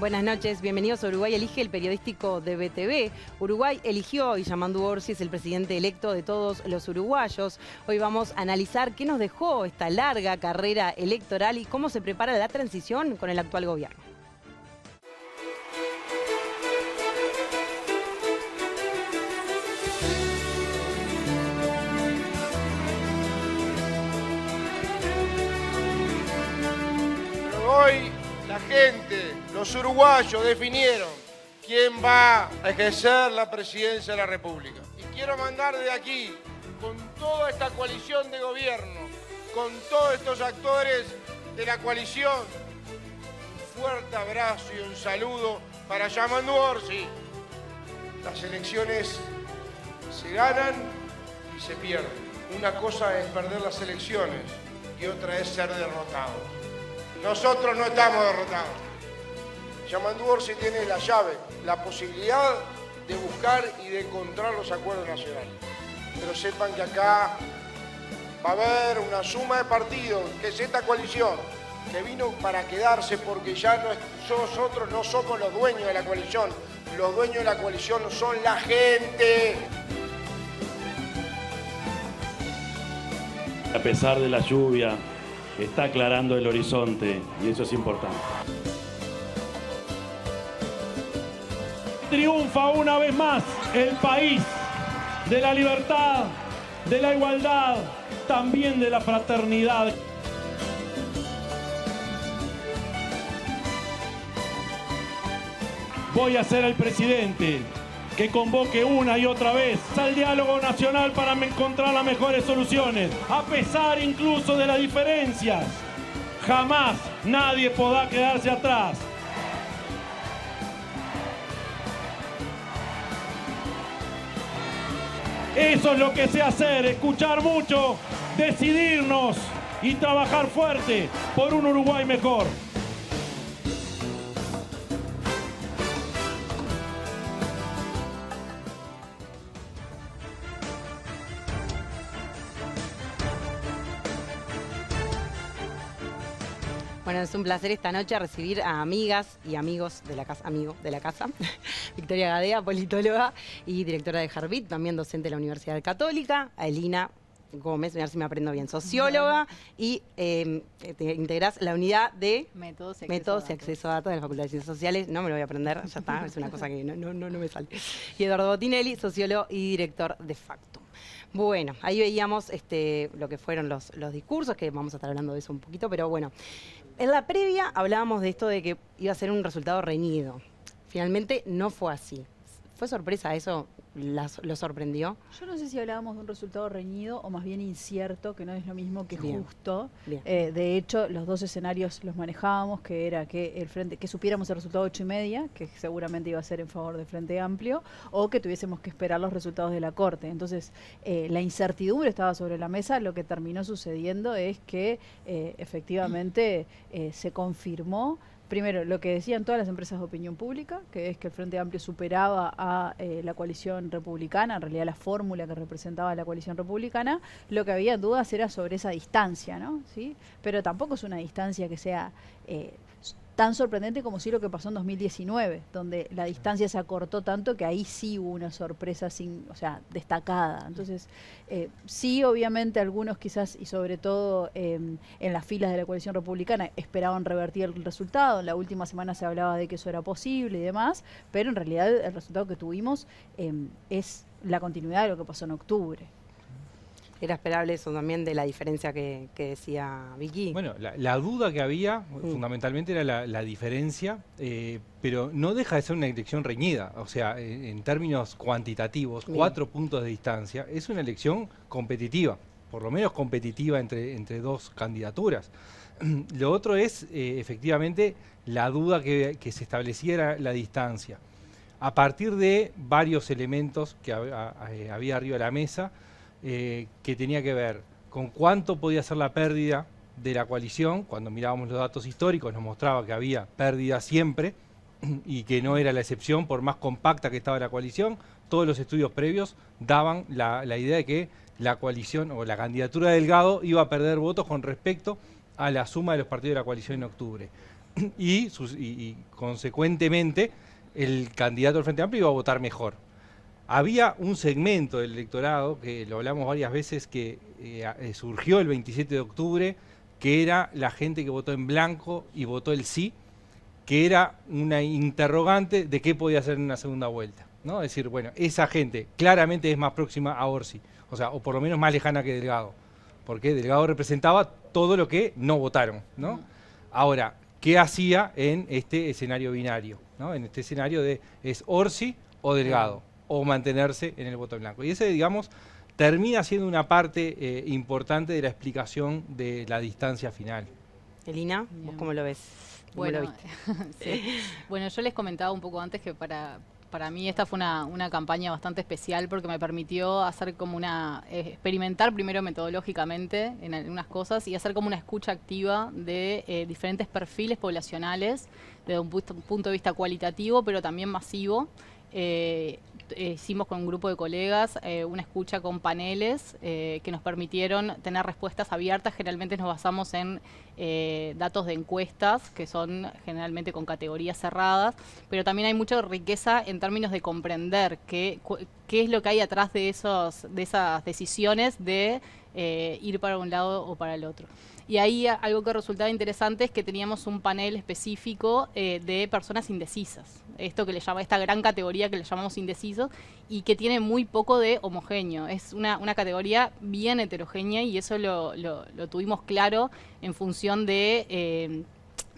Buenas noches, bienvenidos a Uruguay Elige, el periodístico de BTV. Uruguay eligió y Yamandu Orsi es el presidente electo de todos los uruguayos. Hoy vamos a analizar qué nos dejó esta larga carrera electoral y cómo se prepara la transición con el actual gobierno. Hoy la gente, los uruguayos definieron quién va a ejercer la presidencia de la República. Y quiero mandar de aquí, con toda esta coalición de gobierno, con todos estos actores de la coalición, un fuerte abrazo y un saludo para Yamandu Orsi. Las elecciones se ganan y se pierden. Una cosa es perder las elecciones y otra es ser derrotado. Nosotros no estamos derrotados. Yamandu Orsi tiene la llave, la posibilidad de buscar y de encontrar los acuerdos nacionales. Pero sepan que acá va a haber una suma de partidos, que es esta coalición, que vino para quedarse porque ya nosotros no somos los dueños de la coalición. Los dueños de la coalición son la gente. A pesar de la lluvia, está aclarando el horizonte y eso es importante. Triunfa una vez más el país de la libertad, de la igualdad, también de la fraternidad. Voy a ser el presidente que convoque una y otra vez al diálogo nacional para encontrar las mejores soluciones, a pesar incluso de las diferencias. Jamás nadie podrá quedarse atrás. Eso es lo que sé hacer, escuchar mucho, decidirnos y trabajar fuerte por un Uruguay mejor. Bueno, es un placer esta noche recibir a amigas y amigos de la casa, Victoria Gadea, politóloga y directora de Jarbit, también docente de la Universidad Católica, a Elina Gómez, a ver si me aprendo bien, socióloga, y te integrás la unidad de Métodos y Acceso a Datos de la Facultad de Ciencias Sociales. No me lo voy a aprender, ya está, es una cosa que no me sale. Y Eduardo Botinelli, sociólogo y director de Factum. Bueno, ahí veíamos lo que fueron los discursos, que vamos a estar hablando de eso un poquito, pero bueno. En la previa hablábamos de esto de que iba a ser un resultado reñido. Finalmente no fue así. ¿Fue sorpresa eso? ¿Lo sorprendió? Yo no sé si hablábamos de un resultado reñido o más bien incierto, que no es lo mismo que Bien. justo. Bien. De hecho, los dos escenarios los manejábamos, que era que supiéramos el resultado 8:30, que seguramente iba a ser en favor del Frente Amplio, o que tuviésemos que esperar los resultados de la Corte. Entonces, la incertidumbre estaba sobre la mesa. Lo que terminó sucediendo es que efectivamente se confirmó. Primero, lo que decían todas las empresas de opinión pública, que es que el Frente Amplio superaba a la coalición republicana, en realidad la fórmula que representaba la coalición republicana. Lo que había dudas era sobre esa distancia, ¿no? ¿Sí? Pero tampoco es una distancia que sea tan sorprendente como sí lo que pasó en 2019, donde la distancia se acortó tanto que ahí sí hubo una sorpresa destacada. Entonces, sí, obviamente algunos quizás, y sobre todo en las filas de la coalición republicana, esperaban revertir el resultado. En la última semana se hablaba de que eso era posible y demás, pero en realidad el resultado que tuvimos es la continuidad de lo que pasó en octubre. Era esperable eso también de la diferencia que decía Vicky. Bueno, la duda que había fundamentalmente era la diferencia, pero no deja de ser una elección reñida. O sea, en términos cuantitativos, Bien. 4 puntos de distancia, es una elección competitiva, por lo menos competitiva entre dos candidaturas. Lo otro es, efectivamente, la duda que se estableciera la distancia. A partir de varios elementos que había arriba de la mesa, que tenía que ver con cuánto podía ser la pérdida de la coalición. Cuando mirábamos los datos históricos nos mostraba que había pérdida siempre y que no era la excepción por más compacta que estaba la coalición. Todos los estudios previos daban la idea de que la coalición o la candidatura de Delgado iba a perder votos con respecto a la suma de los partidos de la coalición en octubre. y consecuentemente el candidato del Frente Amplio iba a votar mejor. Había un segmento del electorado, que lo hablamos varias veces, que surgió el 27 de octubre, que era la gente que votó en blanco y votó el sí, que era una interrogante de qué podía hacer en una segunda vuelta, ¿no? Es decir, bueno, esa gente claramente es más próxima a Orsi, o sea, o por lo menos más lejana que Delgado, porque Delgado representaba todo lo que no votaron, ¿no? Ahora, ¿qué hacía en este escenario binario, ¿no? En este escenario de ¿es Orsi o Delgado? O mantenerse en el voto en blanco. Y ese, digamos, termina siendo una parte importante de la explicación de la distancia final. Elina, ¿vos cómo lo ves? ¿Cómo lo viste? Sí. Bueno, yo les comentaba un poco antes que para mí esta fue una campaña bastante especial porque me permitió hacer como experimentar primero metodológicamente en algunas cosas y hacer como una escucha activa de diferentes perfiles poblacionales desde un punto de vista cualitativo, pero también masivo. Hicimos con un grupo de colegas una escucha con paneles que nos permitieron tener respuestas abiertas. Generalmente nos basamos en datos de encuestas, que son generalmente con categorías cerradas, pero también hay mucha riqueza en términos de comprender qué es lo que hay atrás de esas decisiones de ir para un lado o para el otro. Y ahí algo que resultaba interesante es que teníamos un panel específico de personas indecisas. Esto que le llama, esta gran categoría que le llamamos indecisos y que tiene muy poco de homogéneo. Es una categoría bien heterogénea y eso lo tuvimos claro en función de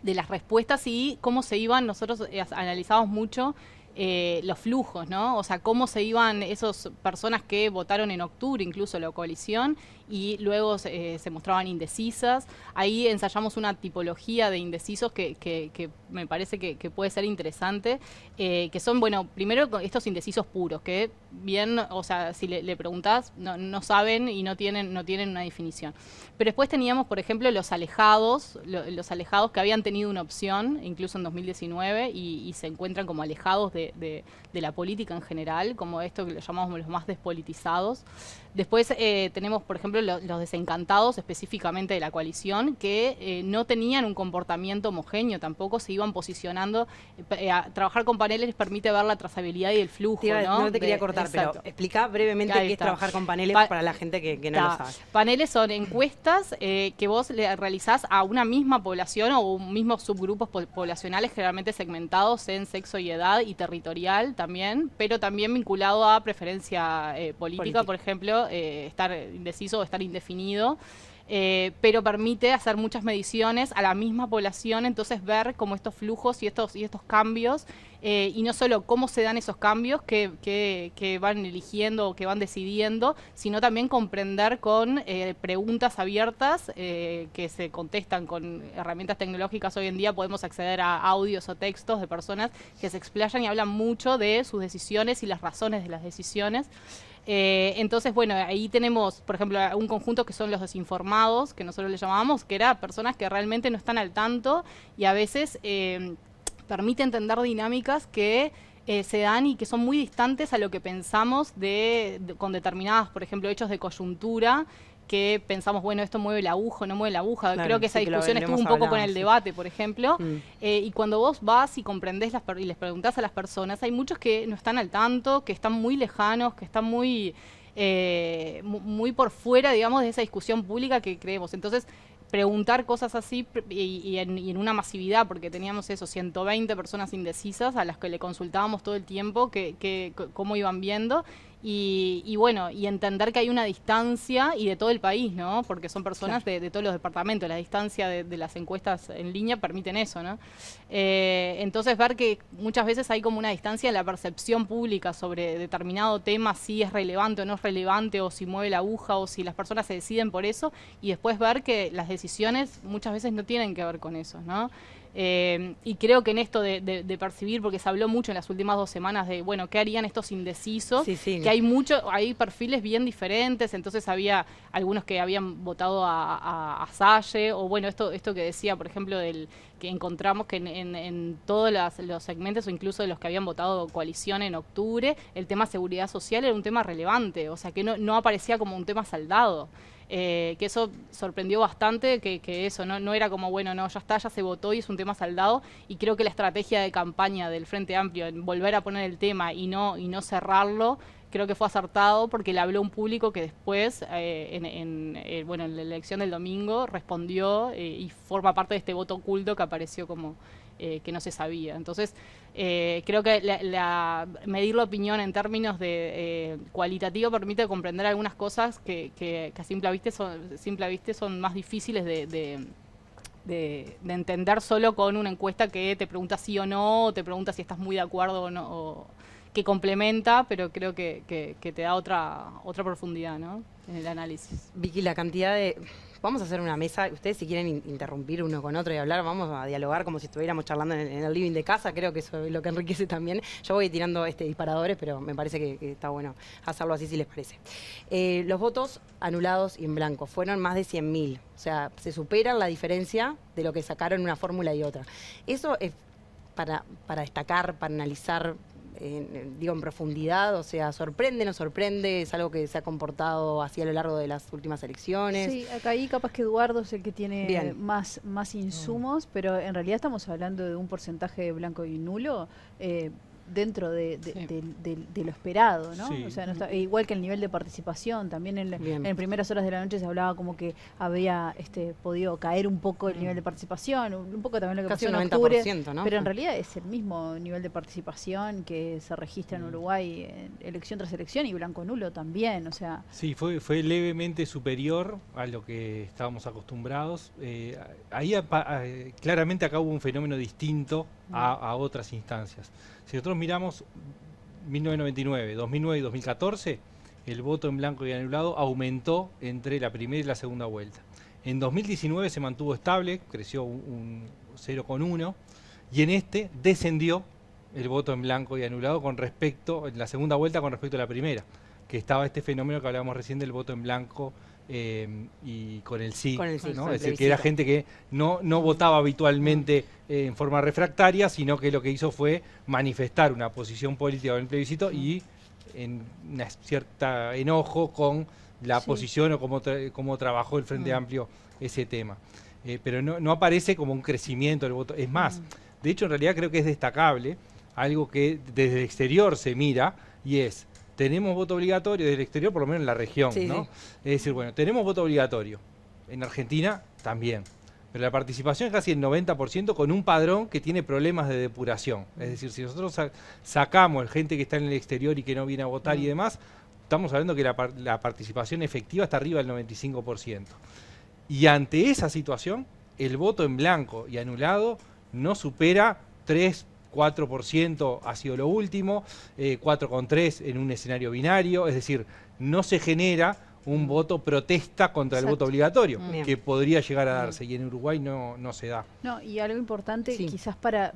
las respuestas y cómo se iban. Nosotros analizamos mucho los flujos, ¿no? O sea, cómo se iban esas personas que votaron en octubre, incluso la coalición, y luego se mostraban indecisas. Ahí ensayamos una tipología de indecisos que me parece que puede ser interesante, que son, bueno, primero estos indecisos puros, que bien, o sea, si le preguntás, no saben y no tienen una definición. Pero después teníamos, por ejemplo, los alejados que habían tenido una opción, incluso en 2019, y se encuentran como alejados de la política en general, como esto que lo llamamos los más despolitizados. Después tenemos, por ejemplo, los desencantados específicamente de la coalición, que no tenían un comportamiento homogéneo, tampoco se iban posicionando. Trabajar con paneles les permite ver la trazabilidad y el flujo, ¿no? No te quería cortar, exacto. pero explica brevemente qué es trabajar con paneles para la gente que no lo sabe. Paneles son encuestas que vos le realizás a una misma población o mismos subgrupos poblacionales, generalmente segmentados en sexo y edad y territorial también, pero también vinculado a preferencia política, por ejemplo, estar indeciso o estar indefinido. Pero permite hacer muchas mediciones a la misma población, entonces ver como estos flujos y estos cambios, y no solo cómo se dan esos cambios que van eligiendo o que van decidiendo, sino también comprender con preguntas abiertas que se contestan con herramientas tecnológicas. Hoy en día podemos acceder a audios o textos de personas que se explayan y hablan mucho de sus decisiones y las razones de las decisiones. Entonces, bueno, ahí tenemos, por ejemplo, un conjunto que son los desinformados, que nosotros le llamábamos, que eran personas que realmente no están al tanto y a veces permite entender dinámicas que se dan y que son muy distantes a lo que pensamos con determinadas, por ejemplo, hechos de coyuntura, que pensamos, bueno, esto mueve la aguja o no mueve la aguja. Claro, creo que esa discusión estuvo un poco con el debate, por ejemplo. Y cuando vos vas y comprendés y les preguntás a las personas, hay muchos que no están al tanto, que están muy lejanos, que están muy por fuera, digamos, de esa discusión pública que creemos. Entonces, preguntar cosas así y en una masividad, porque teníamos 120 personas indecisas a las que le consultábamos todo el tiempo cómo iban viendo. Y bueno, y entender que hay una distancia y de todo el país, ¿no? Porque son personas de todos los departamentos. La distancia de las encuestas en línea permiten eso, ¿no? Entonces ver que muchas veces hay como una distancia en la percepción pública sobre determinado tema, si es relevante o no es relevante, o si mueve la aguja, o si las personas se deciden por eso, y después ver que las decisiones muchas veces no tienen que ver con eso, ¿no? Y creo que en esto de percibir, porque se habló mucho en las últimas 2 semanas de, bueno, ¿qué harían estos indecisos? Que hay perfiles bien diferentes, entonces había algunos que habían votado a Salle, o bueno, esto que decía, por ejemplo, que encontramos que en todos los segmentos, o incluso de los que habían votado coalición en octubre, el tema seguridad social era un tema relevante, o sea que no aparecía como un tema saldado. Que eso sorprendió bastante, que eso no era como, bueno, no, ya está, ya se votó y es un tema saldado, y creo que la estrategia de campaña del Frente Amplio en volver a poner el tema y no cerrarlo, creo que fue acertado, porque le habló a un público que después, en la elección del domingo, respondió y forma parte de este voto oculto que apareció como que no se sabía. Entonces, creo que medir la opinión en términos de cualitativo permite comprender algunas cosas que a simple vista son más difíciles de entender solo con una encuesta que te pregunta sí o no, o te pregunta si estás muy de acuerdo o no, o que complementa, pero creo que te da otra profundidad, ¿no?, en el análisis. Vicky, la cantidad de... Vamos a hacer una mesa, ustedes si quieren interrumpir uno con otro y hablar, vamos a dialogar como si estuviéramos charlando en el living de casa, creo que eso es lo que enriquece también. Yo voy tirando disparadores, pero me parece que está bueno hacerlo así si les parece. Los votos anulados y en blanco fueron más de 100.000, o sea, se supera la diferencia de lo que sacaron una fórmula y otra. Eso es para destacar, para analizar, digo, en profundidad, o sea, ¿sorprende, no sorprende? ¿Es algo que se ha comportado así a lo largo de las últimas elecciones? Sí, acá ahí capaz que Eduardo es el que tiene más insumos, pero en realidad estamos hablando de un porcentaje de blanco y nulo dentro de lo esperado, ¿no? Sí. O sea, no está, igual que el nivel de participación, también en primeras horas de la noche se hablaba como que había podido caer un poco el nivel de participación, un poco también lo que casi pasó en 90%, octubre, ¿no? pero en realidad es el mismo nivel de participación que se registra en Uruguay elección tras elección, y blanco nulo también, o sea... Sí, fue levemente superior a lo que estábamos acostumbrados. Ahí claramente acá hubo un fenómeno distinto a otras instancias. Si nosotros miramos 1999, 2009 y 2014, el voto en blanco y anulado aumentó entre la primera y la segunda vuelta. En 2019 se mantuvo estable, creció un 0,1, y en este descendió el voto en blanco y anulado en la segunda vuelta con respecto a la primera, que estaba este fenómeno que hablábamos recién del voto en blanco y con el sí, ¿no? Es decir, que era gente que no votaba habitualmente en forma refractaria, sino que lo que hizo fue manifestar una posición política en el plebiscito y en una cierta enojo con la posición o cómo trabajó el Frente Amplio ese tema. Pero no aparece como un crecimiento del voto. Es más, de hecho en realidad creo que es destacable algo que desde el exterior se mira, y es: tenemos voto obligatorio desde el exterior, por lo menos en la región, ¿no? Es decir, bueno, tenemos voto obligatorio. En Argentina también. Pero la participación es casi el 90% con un padrón que tiene problemas de depuración. Es decir, si nosotros sacamos gente que está en el exterior y que no viene a votar y demás, estamos hablando que la participación efectiva está arriba del 95%. Y ante esa situación, el voto en blanco y anulado no supera 4% ha sido lo último, 4,3 en un escenario binario, es decir, no se genera un voto protesta contra el voto obligatorio, que podría llegar a darse, y en Uruguay no se da. No, y algo importante, quizás para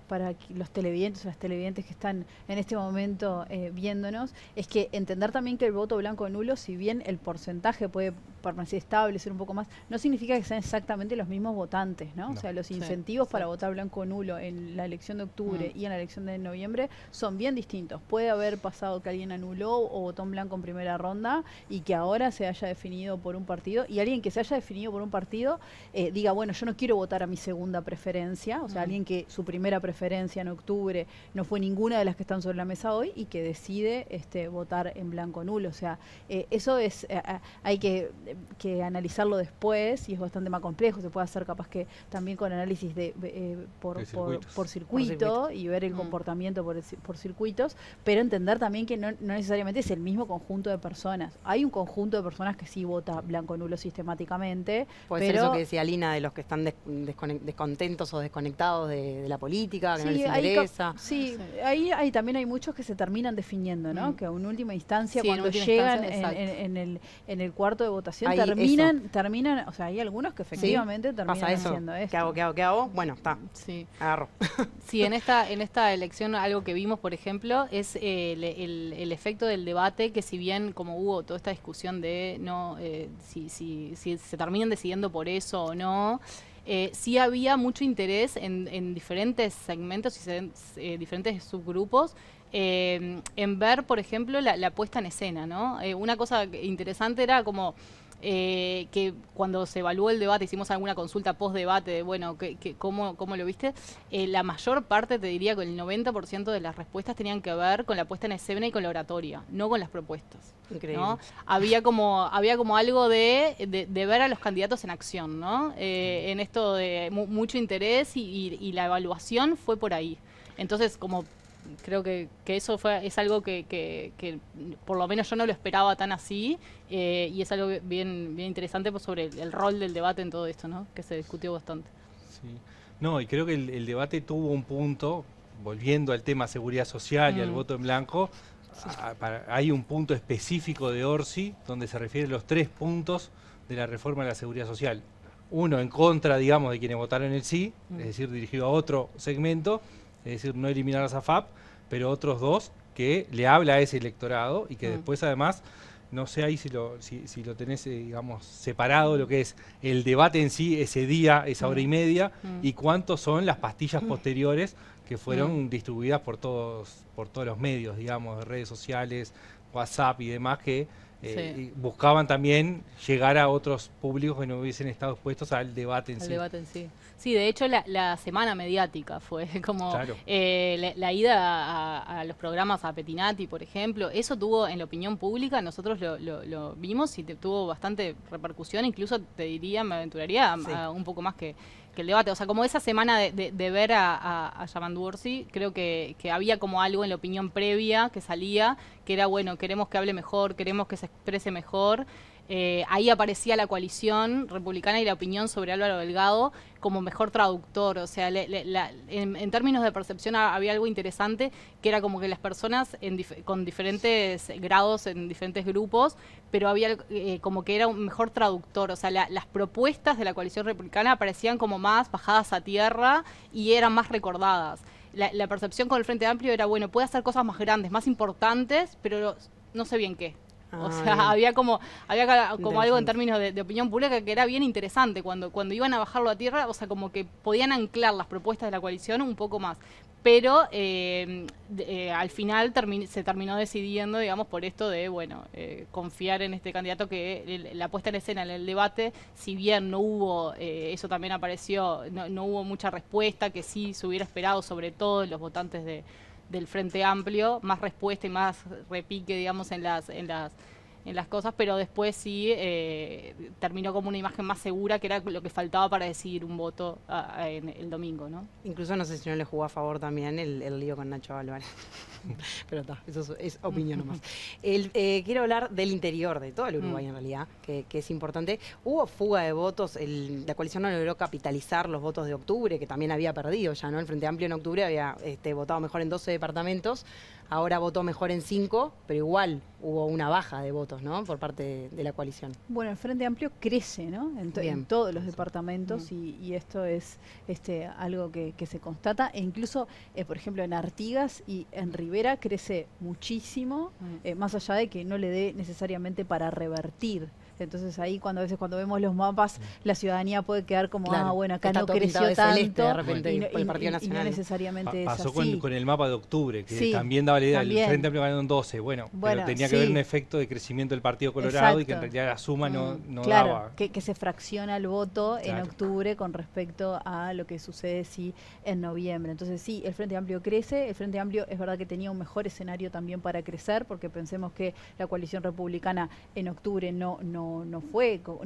los televidentes o las televidentes que están en este momento viéndonos, es que entender también que el voto blanco nulo, si bien el porcentaje puede permanecer estable, ser un poco más, no significa que sean exactamente los mismos votantes, ¿no? O sea, los incentivos para votar blanco nulo en la elección de octubre y en la elección de noviembre son bien distintos. Puede haber pasado que alguien anuló o votó en blanco en primera ronda y que ahora se haya definido por un partido, y alguien que se haya definido por un partido diga, bueno, yo no quiero votar a mi segunda preferencia, o sea, alguien que su primera preferencia en octubre no fue ninguna de las que están sobre la mesa hoy y que decide votar en blanco nulo. O sea, eso es hay que analizarlo después, y es bastante más complejo. Se puede hacer capaz que también con análisis por circuito y ver el comportamiento por circuitos, pero entender también que no necesariamente es el mismo conjunto de personas. Hay un conjunto de personas que sí vota blanco nulo sistemáticamente. Puede ser eso que decía Lina, de los que están descontentos o desconectados de la política, que no les interesa. Ahí también hay muchos que se terminan definiendo, ¿no? Que en última instancia, cuando llegan en el cuarto de votación, terminan, o sea, hay algunos que efectivamente terminan haciendo esto. ¿Qué hago? Bueno, está. Agarro. Sí, en esta elección algo que vimos, por ejemplo, es el efecto del debate, que si bien como hubo toda esta discusión de si se terminan decidiendo por eso o no, sí había mucho interés en diferentes segmentos y diferentes subgrupos en ver, por ejemplo, la puesta en escena, ¿no? Una cosa interesante era como que cuando se evaluó el debate, hicimos alguna consulta post-debate de, bueno, ¿cómo lo viste? La mayor parte, te diría que el 90% de las respuestas tenían que ver con la puesta en escena y con la oratoria, no con las propuestas. Increíble. ¿No? Había como algo de ver a los candidatos en acción, ¿no? En esto de mucho interés y la evaluación fue por ahí. Entonces, como creo que eso es algo que por lo menos yo no lo esperaba tan así, y es algo bien interesante pues, sobre el rol del debate en todo esto, ¿no? Que se discutió bastante. Sí. No, y creo que el debate tuvo un punto, volviendo al tema seguridad social y al voto en blanco, hay un punto específico de Orsi donde se refiere a los 3 puntos de la reforma de la seguridad social. Uno en contra, digamos, de quienes votaron el sí, es decir, dirigido a otro segmento, es decir, no eliminar a SAFAP, pero otros 2 que le habla a ese electorado y que después además, no sé ahí si lo tenés, digamos, separado lo que es el debate en sí, ese día, esa hora y media, y cuántos son las pastillas posteriores que fueron distribuidas por todos los medios, digamos, de redes sociales, WhatsApp y demás, que y buscaban también llegar a otros públicos que no hubiesen estado expuestos al debate en sí. Debate en sí. Sí, de hecho la semana mediática fue como Claro. La ida a los programas a Pettinati, por ejemplo, eso tuvo en la opinión pública, nosotros lo vimos y tuvo bastante repercusión, incluso te diría, me aventuraría a un poco más que el debate. O sea, como esa semana de ver a Yamandu Orsi, creo que había como algo en la opinión previa que salía, que era, bueno, queremos que hable mejor, queremos que se exprese mejor. Ahí aparecía la coalición republicana y la opinión sobre Álvaro Delgado como mejor traductor. O sea, en términos de percepción había algo interesante, que era como que las personas con diferentes grados en diferentes grupos, pero había como que era un mejor traductor. O sea, las propuestas de la coalición republicana parecían como más bajadas a tierra y eran más recordadas. La percepción con el Frente Amplio era, bueno, puede hacer cosas más grandes, más importantes, pero no sé bien qué. O sea, había como algo en términos de opinión pública que era bien interesante cuando iban a bajarlo a tierra, o sea, como que podían anclar las propuestas de la coalición un poco más. Pero al final se terminó decidiendo, digamos, por esto de, bueno, confiar en este candidato, que la puesta en escena en el debate, si bien no hubo, eso también apareció, no hubo mucha respuesta, que sí se hubiera esperado, sobre todo los votantes del Frente Amplio, más respuesta y más repique, digamos, en las cosas, pero después sí terminó como una imagen más segura, que era lo que faltaba para decidir un voto en el domingo, ¿no? Incluso no sé si no le jugó a favor también el lío con Nacho Álvarez. Pero está, eso es opinión nomás. Quiero hablar del interior, de todo el Uruguay en realidad, que es importante. Hubo fuga de votos, la coalición no logró capitalizar los votos de octubre, que también había perdido ya, ¿no? El Frente Amplio en octubre había votado mejor en 12 departamentos, ahora votó mejor en 5, pero igual hubo una baja de votos, ¿no? Por parte de la coalición. Bueno, el Frente Amplio crece, ¿no? En todos los departamentos, y esto es algo que se constata, e incluso, por ejemplo, en Artigas y en Rivera crece muchísimo, más allá de que no le dé necesariamente para revertir. Entonces ahí a veces cuando vemos los mapas, la ciudadanía puede quedar como, bueno, acá no creció tanto, de repente, y por el Partido Nacional. no necesariamente es pasó así. con el mapa de octubre, que también daba la idea, el Frente Amplio ganó en 12, pero tenía que haber un efecto de crecimiento del Partido Colorado. Exacto. Y que en realidad la suma no daba. Que se fracciona el voto en octubre con respecto a lo que sucede en noviembre. Entonces sí, el Frente Amplio crece, el Frente Amplio es verdad que tenía un mejor escenario también para crecer, porque pensemos que la coalición republicana en octubre no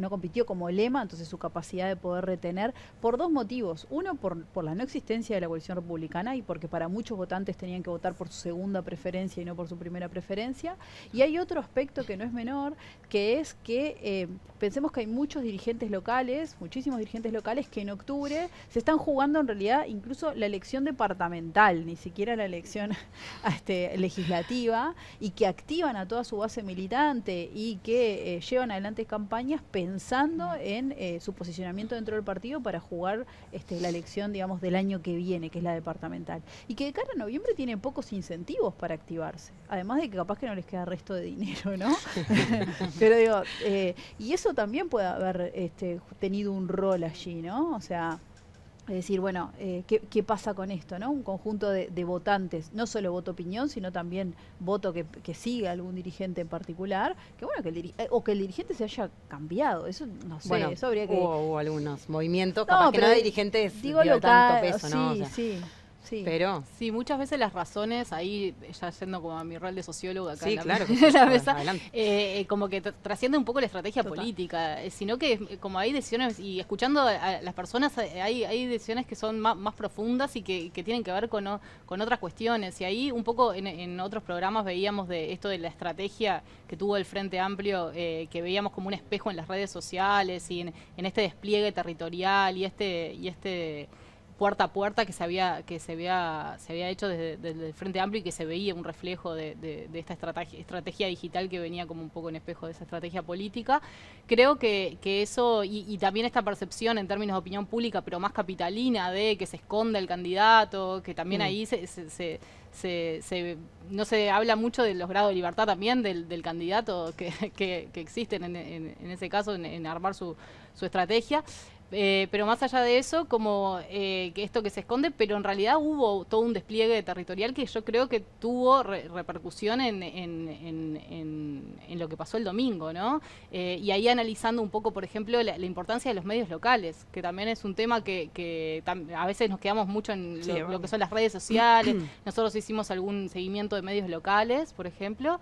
compitió como lema, entonces su capacidad de poder retener, por 2 motivos. Uno, por la no existencia de la coalición republicana, y porque para muchos votantes tenían que votar por su segunda preferencia y no por su primera preferencia. Y hay otro aspecto que no es menor, que es que pensemos que hay muchos dirigentes locales, muchísimos dirigentes locales, que en octubre se están jugando en realidad incluso la elección departamental, ni siquiera la elección legislativa, y que activan a toda su base militante y que llevan adelante campañas pensando en su posicionamiento dentro del partido para jugar la elección, digamos, del año que viene, que es la departamental. Y que de cara a noviembre tiene pocos incentivos motivos para activarse. Además de que capaz que no les queda resto de dinero, ¿no? Pero digo, y eso también puede haber tenido un rol allí, ¿no? O sea, es decir, bueno, ¿qué pasa con esto, no? Un conjunto de votantes, no solo voto opinión, sino también voto que siga a algún dirigente en particular, que bueno, o que el dirigente se haya cambiado, eso no sé, Bueno, eso habría que... hubo algunos movimientos, No, capaz que pero no de dirigentes digo dio local, tanto peso, ¿no? sí, O sea, sí. Sí. pero... Sí, muchas veces las razones, ahí ya yendo como a mi rol de sociólogo acá Sí, en la, claro, en la mesa, adelante. como que trasciende un poco la estrategia Total. política, sino que como hay decisiones, y escuchando a las personas, hay decisiones que son más profundas y que tienen que ver con otras cuestiones. Y ahí un poco en otros programas veíamos de esto de la estrategia que tuvo el Frente Amplio, que veíamos como un espejo en las redes sociales y en este despliegue territorial y este puerta a puerta que se había hecho desde el Frente Amplio y que se veía un reflejo de esta estrategia digital que venía como un poco en espejo de esa estrategia política. Creo que eso, y también esta percepción en términos de opinión pública, pero más capitalina, de que se esconde el candidato, que también ahí no se habla mucho de los grados de libertad también del candidato que existen en ese caso, en armar su estrategia. Pero más allá de eso, como que esto que se esconde, pero en realidad hubo todo un despliegue territorial que yo creo que tuvo repercusión en lo que pasó el domingo, ¿no? Y ahí analizando un poco, por ejemplo, la importancia de los medios locales, que también es un tema que a veces nos quedamos mucho en lo que son las redes sociales. Nosotros hicimos algún seguimiento de medios locales, por ejemplo,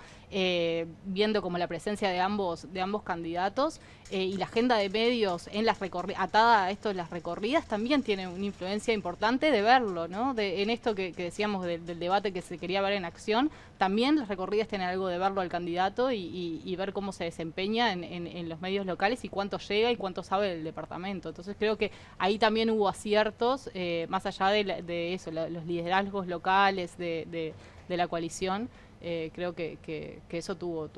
viendo como la presencia de ambos candidatos, y la agenda de medios en las atada a esto de las recorridas también tiene una influencia importante de verlo, ¿no? En esto que decíamos del debate que se quería ver en acción, también las recorridas tienen algo de verlo al candidato y ver cómo se desempeña en los medios locales y cuánto llega y cuánto sabe del departamento. Entonces creo que ahí también hubo aciertos, más allá de eso, los liderazgos locales de la coalición. Creo que eso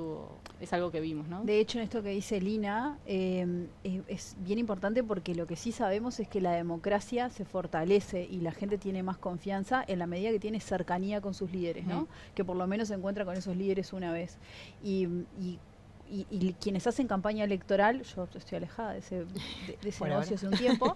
es algo que vimos, ¿no? De hecho, en esto que dice Lina, es bien importante porque lo que sí sabemos es que la democracia se fortalece y la gente tiene más confianza en la medida que tiene cercanía con sus líderes, ¿no? Que por lo menos se encuentra con esos líderes una vez. Y quienes hacen campaña electoral, yo estoy alejada de ese negocio hace un tiempo,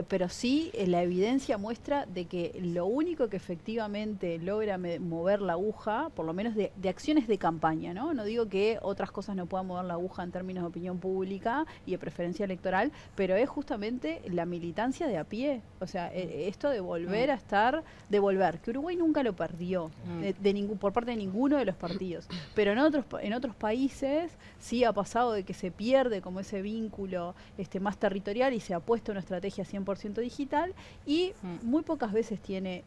pero sí la evidencia muestra de que lo único que efectivamente logra mover la aguja, por lo menos de acciones de campaña, ¿no? No digo que otras cosas no puedan mover la aguja en términos de opinión pública y de preferencia electoral, pero es justamente la militancia de a pie. O sea, esto de volver a estar, que Uruguay nunca lo perdió por parte de ninguno de los partidos, pero en otros países sí ha pasado de que se pierde como ese vínculo más territorial y se ha puesto una estrategia 100% digital y muy pocas veces tiene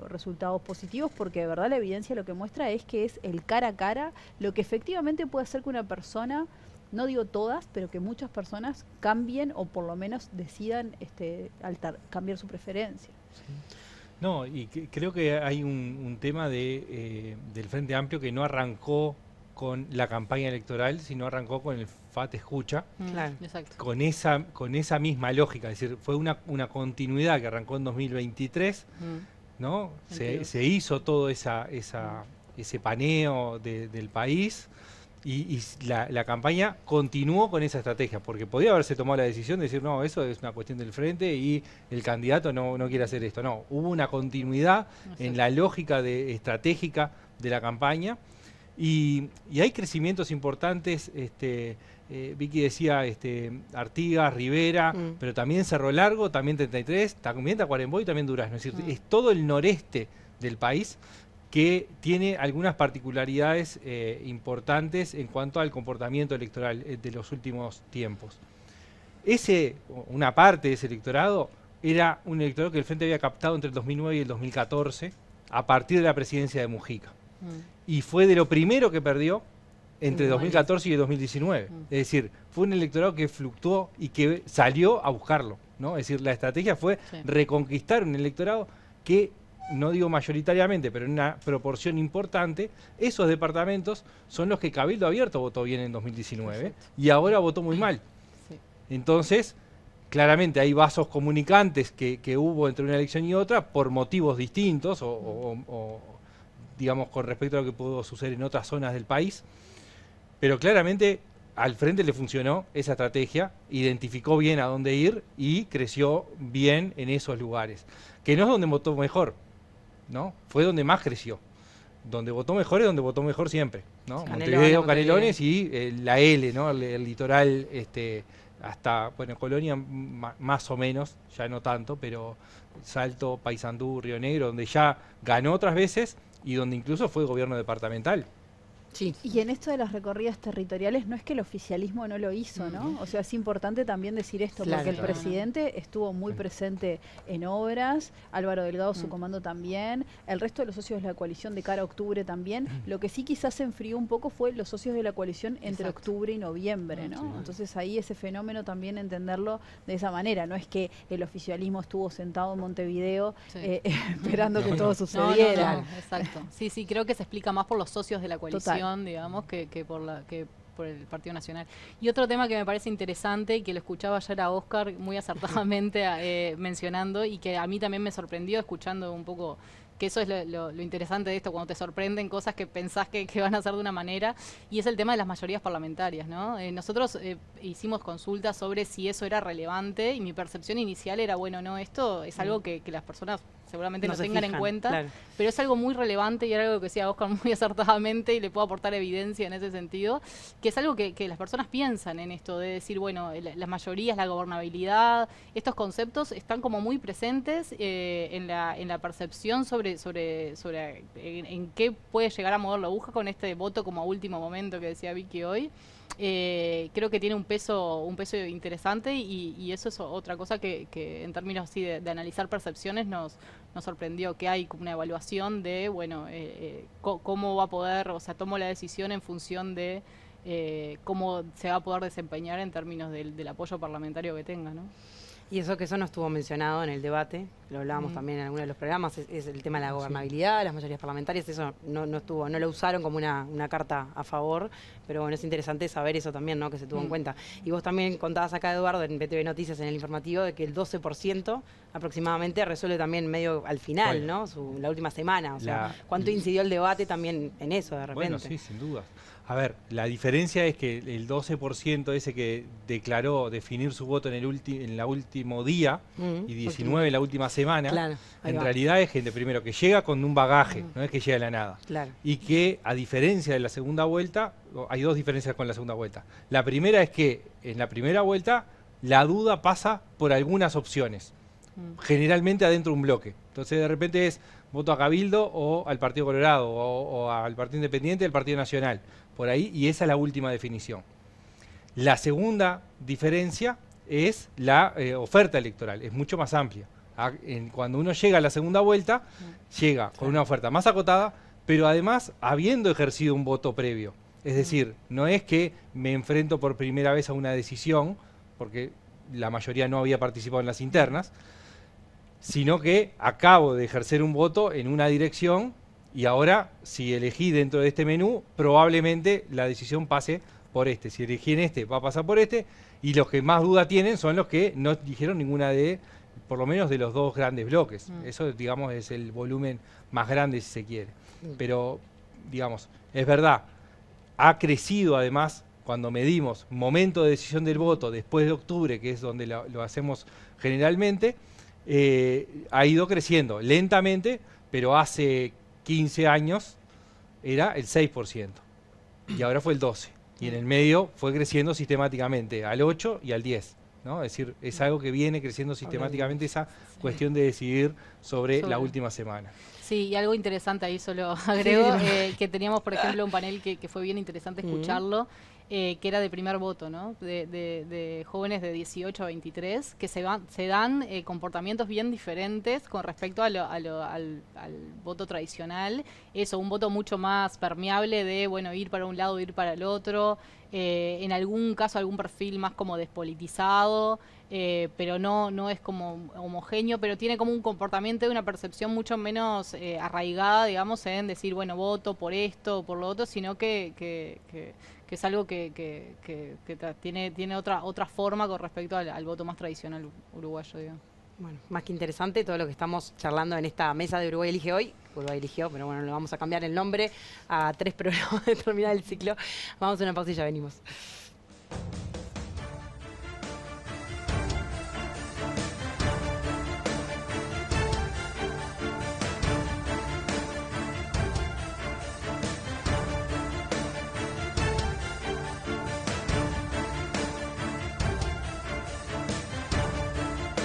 resultados positivos porque de verdad la evidencia lo que muestra es que es el cara a cara lo que efectivamente puede hacer que una persona, no digo todas, pero que muchas personas cambien o por lo menos decidan cambiar su preferencia. Sí. No, y creo que hay un tema del Frente Amplio que no arrancó con la campaña electoral, sino arrancó con el FAT Escucha, Claro. Exacto. con esa misma lógica, es decir, fue una continuidad que arrancó en 2023, ¿no? Se hizo todo ese paneo del país y la campaña continuó con esa estrategia, porque podía haberse tomado la decisión de decir, no, eso es una cuestión del frente y el candidato no quiere hacer esto. No, hubo una continuidad en la lógica estratégica de la campaña. Y hay crecimientos importantes, Vicky decía Artigas, Rivera, pero también Cerro Largo, también 33, también Tacuarembó y también Durazno. Es decir, es todo el noreste del país que tiene algunas particularidades importantes en cuanto al comportamiento electoral de los últimos tiempos. Una parte de ese electorado era un electorado que el Frente había captado entre el 2009 y el 2014 a partir de la presidencia de Mujica. Y fue de lo primero que perdió entre 2014 y 2019. Es decir, fue un electorado que fluctuó y que salió a buscarlo, ¿no? Es decir, la estrategia fue reconquistar un electorado que, no digo mayoritariamente, pero en una proporción importante, esos departamentos son los que Cabildo Abierto votó bien en 2019 y ahora votó muy mal. Entonces, claramente hay vasos comunicantes que hubo entre una elección y otra por motivos distintos o digamos, con respecto a lo que pudo suceder en otras zonas del país. Pero claramente al Frente le funcionó esa estrategia, identificó bien a dónde ir y creció bien en esos lugares. Que no es donde votó mejor, ¿no? Fue donde más creció. Donde votó mejor es donde votó mejor siempre, ¿no? Montevideo, Canelones y la L, ¿no? El litoral, hasta, bueno, Colonia más o menos, ya no tanto, pero Salto, Paysandú, Río Negro, donde ya ganó otras veces y donde incluso fue gobierno departamental. Sí. Y en esto de las recorridas territoriales no es que el oficialismo no lo hizo, ¿no? O sea, es importante también decir esto, Claro, porque el claro. presidente estuvo muy presente en obras, Álvaro Delgado, su comando también, el resto de los socios de la coalición de cara a octubre también. Lo que sí quizás se enfrió un poco fue los socios de la coalición entre Exacto. octubre y noviembre, ¿no? Sí. Entonces ahí ese fenómeno también entenderlo de esa manera. No es que el oficialismo estuvo sentado en Montevideo Sí. esperando que todo No, sucediera. exacto. Sí, sí, creo que se explica más por los socios de la coalición, Total. digamos, que por el Partido Nacional. Y otro tema que me parece interesante y que lo escuchaba ayer a Óscar muy acertadamente mencionando y que a mí también me sorprendió escuchando un poco, que eso es lo interesante de esto, cuando te sorprenden cosas que pensás que van a ser de una manera, y es el tema de las mayorías parlamentarias, ¿no? Nosotros hicimos consultas sobre si eso era relevante y mi percepción inicial era, bueno, no, esto es algo que las personas seguramente no se tengan en fijan, cuenta, claro. pero es algo muy relevante y era algo que decía Óscar muy acertadamente y le puedo aportar evidencia en ese sentido, que es algo que las personas piensan en esto de decir, bueno, las mayorías, la gobernabilidad, estos conceptos están como muy presentes en la percepción sobre en qué puede llegar a mover la aguja con este voto como a último momento que decía Vicky hoy. Creo que tiene un peso interesante y eso es otra cosa que en términos así de analizar percepciones nos sorprendió, que hay como una evaluación de, bueno, cómo va a poder, o sea, tomo la decisión en función de cómo se va a poder desempeñar en términos del apoyo parlamentario que tenga, ¿no? Y eso no estuvo mencionado en el debate, lo hablábamos también en algunos de los programas, es el tema de la gobernabilidad, las mayorías parlamentarias, eso no lo usaron como una carta a favor, pero bueno, es interesante saber eso también, ¿no? Que se tuvo en cuenta. Y vos también contabas acá, Eduardo, en BTV Noticias, en el informativo, de que el 12% aproximadamente resuelve también medio al final, Bueno. ¿no? La última semana, o sea, ¿cuánto incidió el debate también en eso de repente? Bueno, sí, sin duda. A ver, la diferencia es que el 12% ese que declaró definir su voto en el último día y 19 en la última semana, Claro, ahí en va. realidad es gente primero que llega con un bagaje, no es que llega de la nada. Claro. Y que a diferencia de la segunda vuelta, hay dos diferencias con la segunda vuelta. La primera es que en la primera vuelta la duda pasa por algunas opciones, generalmente adentro de un bloque. Entonces de repente es voto a Cabildo o al Partido Colorado o al Partido Independiente y al Partido Nacional. Por ahí, y esa es la última definición. La segunda diferencia es la oferta electoral, es mucho más amplia. Cuando uno llega a la segunda vuelta, llega con una oferta más acotada, pero además habiendo ejercido un voto previo. Es decir, no es que me enfrento por primera vez a una decisión, porque la mayoría no había participado en las internas, sino que acabo de ejercer un voto en una dirección y ahora, si elegí dentro de este menú, probablemente la decisión pase por este. Si elegí en este, va a pasar por este. Y los que más duda tienen son los que no dijeron ninguna por lo menos de los dos grandes bloques. Eso, digamos, es el volumen más grande, si se quiere. Pero, digamos, es verdad, ha crecido además, cuando medimos momento de decisión del voto después de octubre, que es donde lo hacemos generalmente, ha ido creciendo lentamente, pero hace 15 años era el 6% y ahora fue el 12%. Y en el medio fue creciendo sistemáticamente al 8 y al 10. ¿No? Es decir, es algo que viene creciendo sistemáticamente esa cuestión de decidir sobre la última semana. Sí, y algo interesante ahí solo agrego, que teníamos, por ejemplo, un panel que fue bien interesante escucharlo, que era de primer voto, ¿no? De jóvenes de 18 a 23, que se dan comportamientos bien diferentes con respecto al voto tradicional. Eso, un voto mucho más permeable de, bueno, ir para un lado, ir para el otro. En algún caso, algún perfil más como despolitizado, pero no es como homogéneo, pero tiene como un comportamiento y una percepción mucho menos arraigada, digamos, en decir, bueno, voto por esto o por lo otro, sino que es algo que tiene otra forma con respecto al voto más tradicional uruguayo, digamos. Bueno, más que interesante todo lo que estamos charlando en esta mesa de Uruguay Elige Hoy. Uruguay eligió, pero bueno, le vamos a cambiar el nombre a 3 programas de terminar el ciclo. Vamos a una pausa y ya venimos.